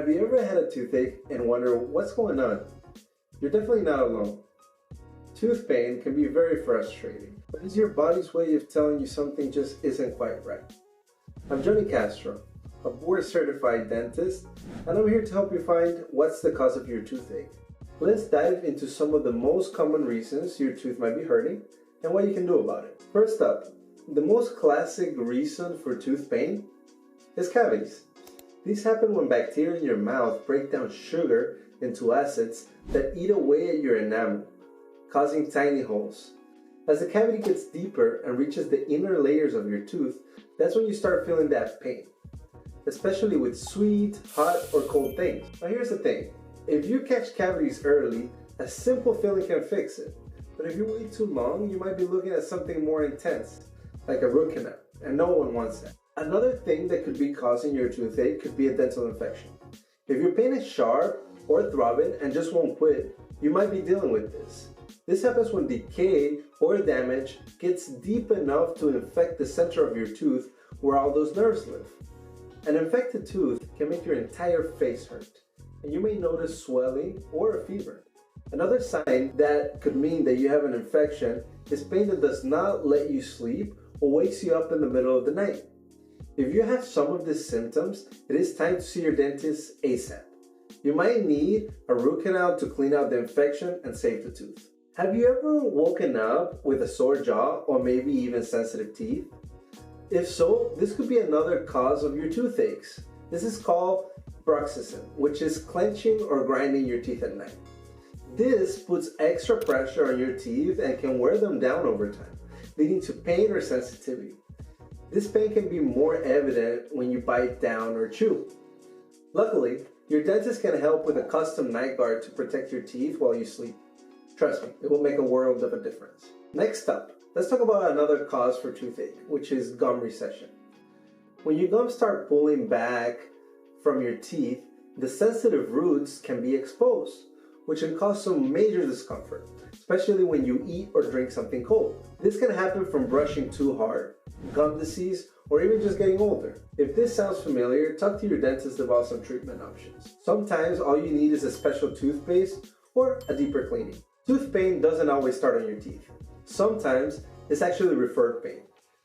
Have you ever had a toothache and wonder what's going on? You're definitely not alone. Tooth pain can be very frustrating, but it's your body's way of telling you something just isn't quite right. I'm Johnny Castro, a board-certified dentist, and I'm here to help you find what's the cause of your toothache. Let's dive into some of the most common reasons your tooth might be hurting and what you can do about it. First up, the most classic reason for tooth pain is cavities. These happen when bacteria in your mouth break down sugar into acids that eat away at your enamel, causing tiny holes. As the cavity gets deeper and reaches the inner layers of your tooth, that's when you start feeling that pain, especially with sweet, hot, or cold things. Now here's the thing, if you catch cavities early, a simple filling can fix it. But if you wait too long, you might be looking at something more intense, like a root canal, and no one wants that. Another thing that could be causing your toothache could be a dental infection. If your pain is sharp or throbbing and just won't quit, you might be dealing with this. This happens when decay or damage gets deep enough to infect the center of your tooth where all those nerves live. An infected tooth can make your entire face hurt, and you may notice swelling or a fever. Another sign that could mean that you have an infection is pain that does not let you sleep or wakes you up in the middle of the night. If you have some of these symptoms, it is time to see your dentist ASAP. You might need a root canal to clean out the infection and save the tooth. Have you ever woken up with a sore jaw or maybe even sensitive teeth? If so, this could be another cause of your toothaches. This is called bruxism, which is clenching or grinding your teeth at night. This puts extra pressure on your teeth and can wear them down over time, leading to pain or sensitivity. This pain can be more evident when you bite down or chew. Luckily, your dentist can help with a custom night guard to protect your teeth while you sleep. Trust me, it will make a world of a difference. Next up, let's talk about another cause for toothache, which is gum recession. When your gums start pulling back from your teeth, the sensitive roots can be exposed, which can cause some major discomfort, especially when you eat or drink something cold. This can happen from brushing too hard, gum disease, or even just getting older. If this sounds familiar, talk to your dentist about some treatment options. Sometimes all you need is a special toothpaste or a deeper cleaning. Tooth pain doesn't always start on your teeth. Sometimes it's actually referred pain,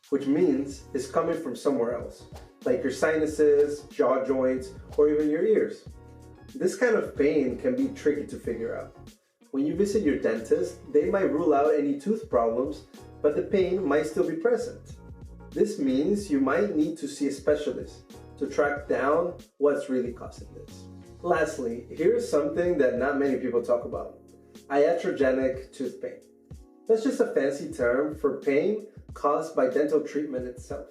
which means it's coming from somewhere else, like your sinuses, jaw joints, or even your ears. This kind of pain can be tricky to figure out. When you visit your dentist, they might rule out any tooth problems, but the pain might still be present. This means you might need to see a specialist to track down what's really causing this. Lastly, here's something that not many people talk about: iatrogenic tooth pain. That's just a fancy term for pain caused by dental treatment itself.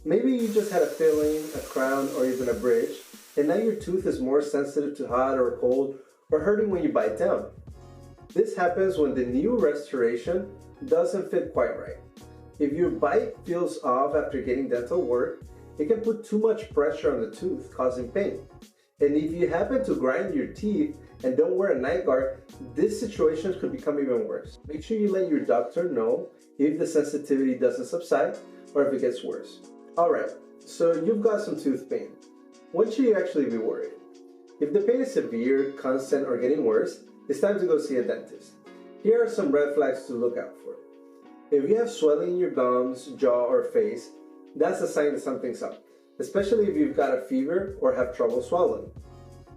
Maybe you just had a filling, a crown, or even a bridge, and now your tooth is more sensitive to hot or cold or hurting when you bite down. This happens when the new restoration doesn't fit quite right. If your bite feels off after getting dental work, it can put too much pressure on the tooth, causing pain. And if you happen to grind your teeth and don't wear a night guard, this situation could become even worse. Make sure you let your doctor know if the sensitivity doesn't subside or if it gets worse. Alright, so you've got some tooth pain. When should you actually be worried? If the pain is severe, constant, or getting worse, it's time to go see a dentist. Here are some red flags to look out for. If you have swelling in your gums, jaw, or face, that's a sign that something's up, especially if you've got a fever or have trouble swallowing.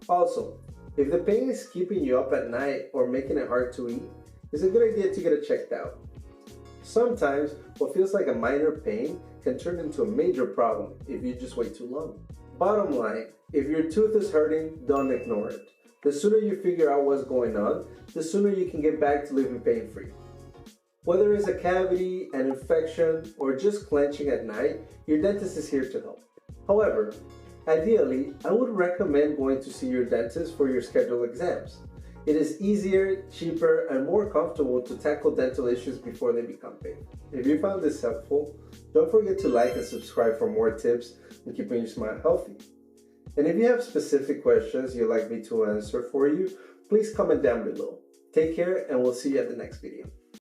Also, if the pain is keeping you up at night or making it hard to eat, it's a good idea to get it checked out. Sometimes what feels like a minor pain can turn into a major problem if you just wait too long. Bottom line, if your tooth is hurting, don't ignore it. The sooner you figure out what's going on, the sooner you can get back to living pain-free. Whether it's a cavity, an infection, or just clenching at night, your dentist is here to help. However, ideally, I would recommend going to see your dentist for your scheduled exams. It is easier, cheaper, and more comfortable to tackle dental issues before they become painful. If you found this helpful, don't forget to like and subscribe for more tips on keeping your smile healthy. And if you have specific questions you'd like me to answer for you, please comment down below. Take care, and we'll see you at the next video.